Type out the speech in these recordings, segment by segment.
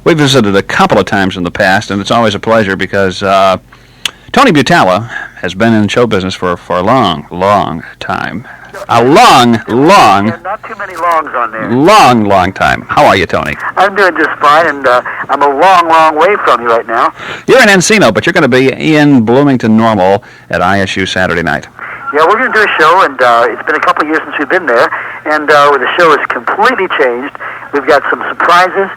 We visited a couple of times in the past, and it's always a pleasure because Tony Butala has been in show business for a long, long time. Not too many longs on there. Long time. How are you, Tony? I'm doing just fine, and I'm a long, long way from you right now. You're in Encino, but you're going to be in Bloomington Normal at ISU Saturday night. Yeah, we're going to do a show, and it's been a couple of years since we've been there, and the show has completely changed. We've got some surprises.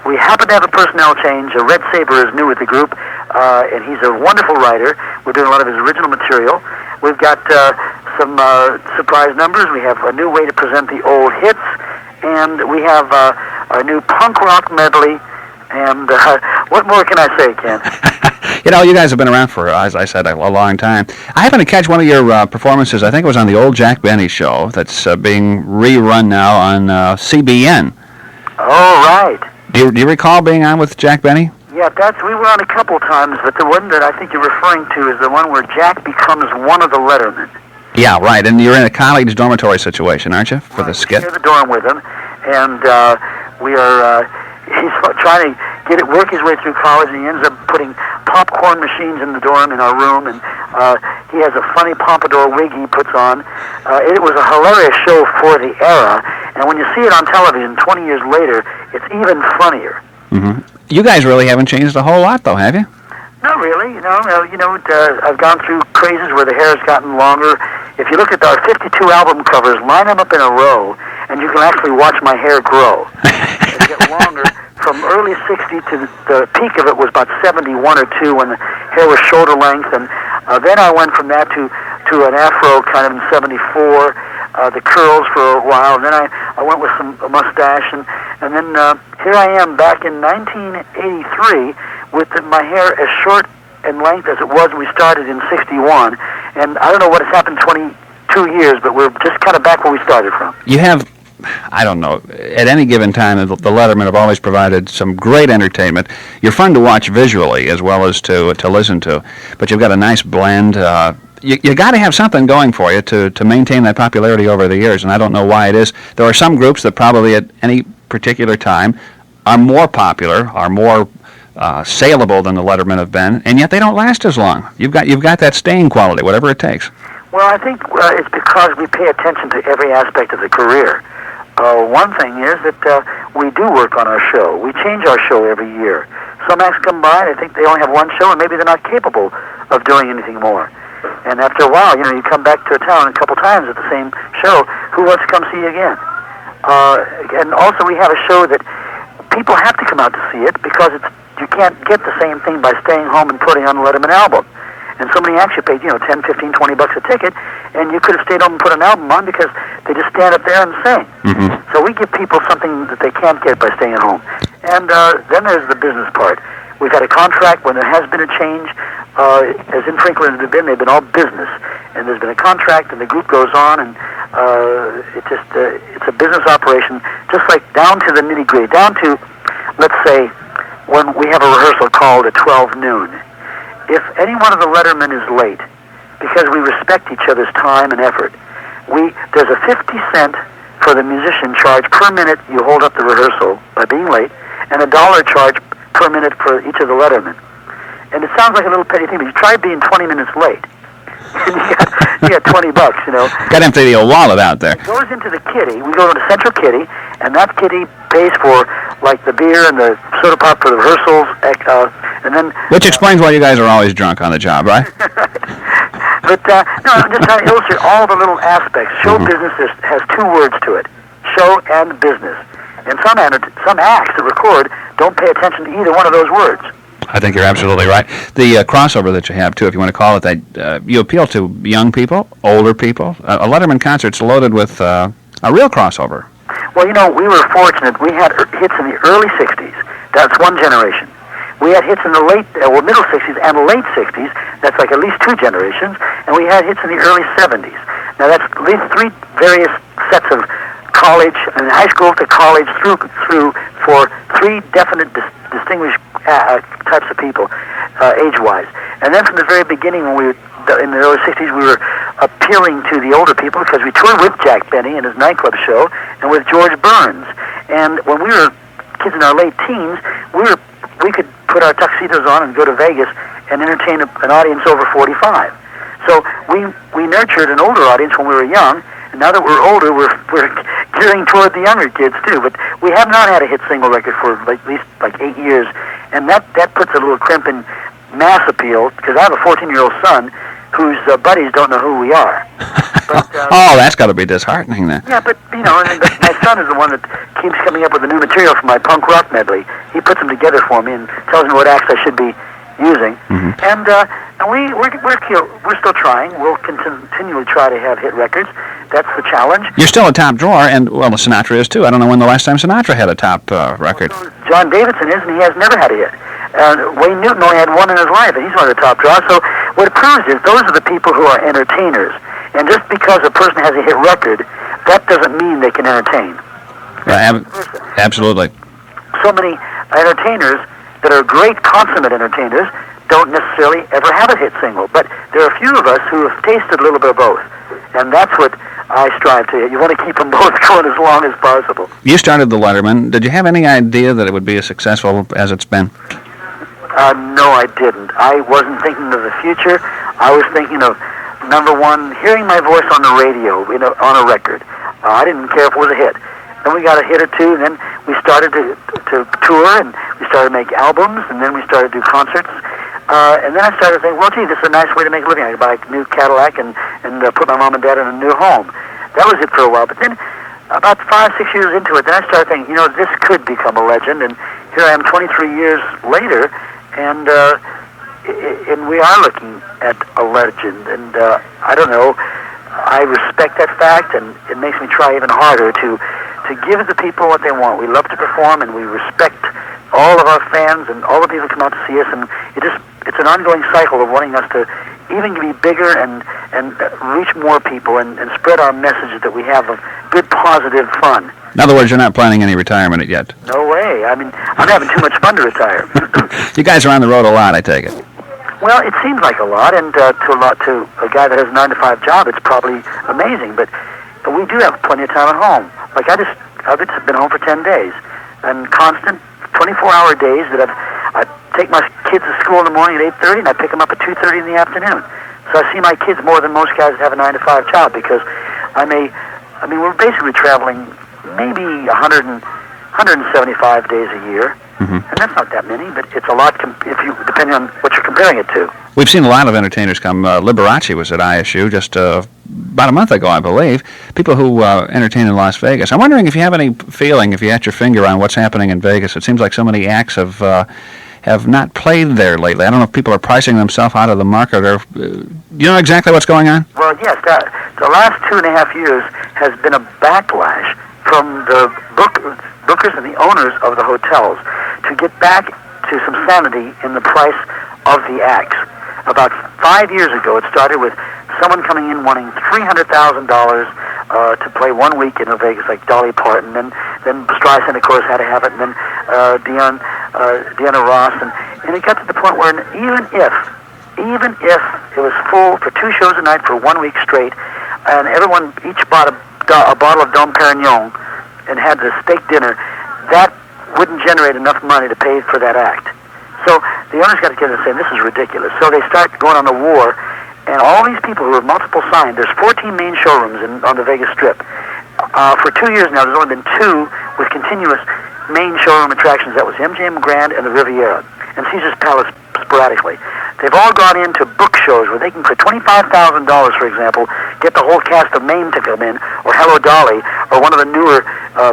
We happen to have a personnel change. Red Saber is new with the group, and he's a wonderful writer. We're doing a lot of his original material. We've got some surprise numbers. We have a new way to present the old hits, and we have a new punk rock medley. And what more can I say, Ken? You know, you guys have been around for, as I said, a long time. I happened to catch one of your performances. I think it was on the old Jack Benny show that's being rerun now on CBN. Oh, right. Do you recall being on with Jack Benny? Yeah, we were on a couple times, but the one that I think you're referring to is the one where Jack becomes one of the Lettermen. Yeah, right, and you're in a college dormitory situation, aren't you, for the skit? We share the dorm with him, and we are... he's trying to work his way through college, and he ends up putting popcorn machines in the dorm in our room, and he has a funny pompadour wig he puts on. It was a hilarious show for the era, and when you see it on television 20 years later, it's even funnier. Mm-hmm. You guys really haven't changed a whole lot, though, have you? Not really. I've gone through crazes where the hair has gotten longer. If you look at our 52 album covers, line them up in a row, and you can actually watch my hair grow. It get longer. From early 60 to the peak of it was about 71 or 2 when the hair was shoulder length, and then I went from that to an afro kind of in 74, the curls for a while, and then I went with a mustache, and then here I am back in 1983 with my hair as short in length as it was when we started in 61, and I don't know what has happened 22 years, but we're just kind of back where we started from. You have, I don't know, at any given time, the Lettermen have always provided some great entertainment. You're fun to watch visually as well as to listen to, but you've got a nice blend. You got to have something going for you to maintain that popularity over the years, and I don't know why it is. There are some groups that probably at any particular time are more popular, are more saleable than the Lettermen have been, and yet they don't last as long. You've got that staying quality, whatever it takes. Well, I think it's because we pay attention to every aspect of the career. One thing is that we do work on our show. We change our show every year. Some acts come by, they think they only have one show, and maybe they're not capable of doing anything more. And after a while, you come back to a town a couple times at the same show. Who wants to come see you again? And also, we have a show that people have to come out to see it because you can't get the same thing by staying home and putting on the Letterman album. And so many acts you paid, $10, $15, $20 a ticket, and you could have stayed home and put an album on because they just stand up there and sing. Mm-hmm. So we give people something that they can't get by staying at home. And then there's the business part. We've had a contract when there has been a change. As infrequent as they've been all business. And there's been a contract, and the group goes on, and it's a business operation, just like down to the nitty-gritty, down to, let's say, when we have a rehearsal called at 12 noon. If any one of the Lettermen is late, because we respect each other's time and effort, there's a 50 cent for the musician charge per minute you hold up the rehearsal by being late, and $1 charge per minute for each of the Lettermen. And it sounds like a little petty thing, but you try being 20 minutes late, and you got $20, Got to empty the old wallet out there. It goes into the kitty. We go to the central kitty, and that kitty pays for, like, the beer and the soda pop for the rehearsals, and then... Which explains why you guys are always drunk on the job, right? But, no, I'm just trying to illustrate all the little aspects. Show business has 2 words to it, show and business. And some acts that record don't pay attention to either one of those words. I think you're absolutely right. The crossover that you have, too, if you want to call it that, you appeal to young people, older people. A Letterman concert's loaded with a real crossover. Well, we were fortunate. We had hits in the early 60s. That's one generation. We had hits in the middle 60s and late 60s. That's like at least 2 generations. And we had hits in the early 70s. Now, that's at least 3 various sets of college and high school to college through for 3 definite distinguished types of people, age-wise. And then from the very beginning, when in the early 60s, we were appealing to the older people because we toured with Jack Benny and his nightclub show and with George Burns. And when we were kids in our late teens, we could put our tuxedos on and go to Vegas and entertain an audience over 45. So we nurtured an older audience when we were young, and now that we're older, we're gearing toward the younger kids too. But we have not had a hit single record for at least 8 years, and that puts a little crimp in mass appeal, because I have a 14-year-old son whose buddies don't know who we are. But, oh, that's got to be disheartening then. Yeah, but, and my son is the one that keeps coming up with the new material for my punk rock medley. He puts them together for me and tells me what acts I should be using. Mm-hmm. And we're still trying. We'll continually try to have hit records. That's the challenge. You're still a top drawer, and, well, Sinatra is too. I don't know when the last time Sinatra had a top record. John Davidson is, and he has never had a hit. Wayne Newton only had one in his life, and he's one of the top draws. So what it proves is those are the people who are entertainers. And just because a person has a hit record, that doesn't mean they can entertain. Absolutely. So many entertainers that are great consummate entertainers don't necessarily ever have a hit single. But there are a few of us who have tasted a little bit of both. And that's what I strive to. You want to keep them both going as long as possible. You started the Lettermen. Did you have any idea that it would be as successful as it's been? No, I didn't. I wasn't thinking of the future. I was thinking of, number one, hearing my voice on the radio, on a record. I didn't care if it was a hit. Then we got a hit or two, and then we started to tour, and we started to make albums, and then we started to do concerts. And then I started thinking, well, gee, this is a nice way to make a living. I could buy a new Cadillac and put my mom and dad in a new home. That was it for a while. But then, about 5-6 years into it, then I started thinking, this could become a legend. And here I am 23 years later, and we are looking at a legend. And I don't know, I respect that fact, and it makes me try even harder to give the people what they want. We love to perform, and we respect all of our fans and all the people who come out to see us, and it's an ongoing cycle of wanting us to even be bigger and reach more people and spread our message that we have of good, positive fun. In other words, you're not planning any retirement yet? No way. I mean, I'm having too much fun to retire. You guys are on the road a lot, I take it. Well, it seems like a lot, and to a guy that has a 9-to-5 job, it's probably amazing, but we do have plenty of time at home. Like I've just been home for 10 days, and constant 24-hour days that I take my kids to school in the morning at 8:30, and I pick them up at 2:30 in the afternoon. So I see my kids more than most guys that have a 9-to-5 job, because we're basically traveling maybe 175 days a year. Mm-hmm. And that's not that many, but it's a lot depending on what you're comparing it to. We've seen a lot of entertainers come. Liberace was at ISU just about a month ago, I believe. People who entertain in Las Vegas. I'm wondering if you have any feeling, if you had your finger on what's happening in Vegas. It seems like so many acts have not played there lately. I don't know if people are pricing themselves out of the market, or do you know exactly what's going on? Well, yes. The last 2.5 years has been a backlash from the bookers and the owners of the hotels to get back to some sanity in the price of the acts. About 5 years ago, it started with someone coming in wanting $300,000 to play 1 week in Vegas, like Dolly Parton, and then Streisand, of course, had to have it, and then Diana Ross, and it got to the point where even if it was full for 2 shows a night for 1 week straight, and everyone each bought a bottle of Dom Perignon and had the steak dinner, that wouldn't generate enough money to pay for that act. So the owners got together and said, this is ridiculous. So they start going on the war, and all these people who have multiple signed, there's 14 main showrooms on the Vegas Strip. For 2 years now, there's only been 2 with continuous main showroom attractions. That was MGM Grand and the Riviera, and Caesar's Palace sporadically. They've all gone into book shows where they can, for $25,000, for example, get the whole cast of Mame to come in, or Hello Dolly, or one of the newer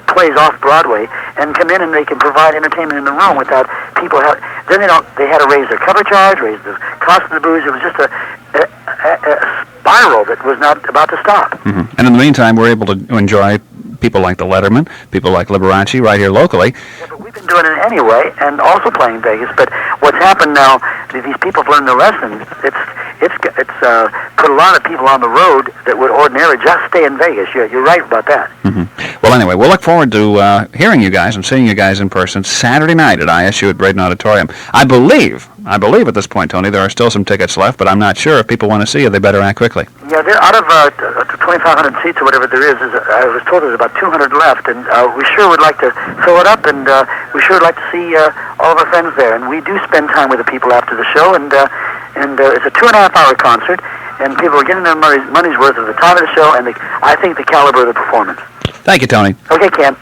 plays off Broadway, and come in and they can provide entertainment in the room without people then they had to raise their cover charge, raise the cost of the booze. It was just a spiral that was not about to stop. Mm-hmm. And in the meantime, we're able to enjoy people like the Lettermen, people like Liberace right here locally. Yeah, but we've been doing it anyway, and also playing Vegas. But what's happened now, these people have learned the lesson. It's put a lot of people on the road that would ordinarily just stay in Vegas. You're right about that. Mm-hmm. Well, anyway, we'll look forward to hearing you guys and seeing you guys in person Saturday night at ISU at Braden Auditorium. I believe at this point, Tony, there are still some tickets left, but I'm not sure. If people want to see you, they better act quickly. Yeah, they're out of 2,500 seats or whatever there is. I was told there's about 200 left, and we sure would like to fill it up, and we sure would like to see all of our friends there. And we do spend time with the people after the show, and it's a 2.5-hour concert, and people are getting their money's worth of the time of the show, and I think the caliber of the performance. Thank you, Tony. Okay, Ken.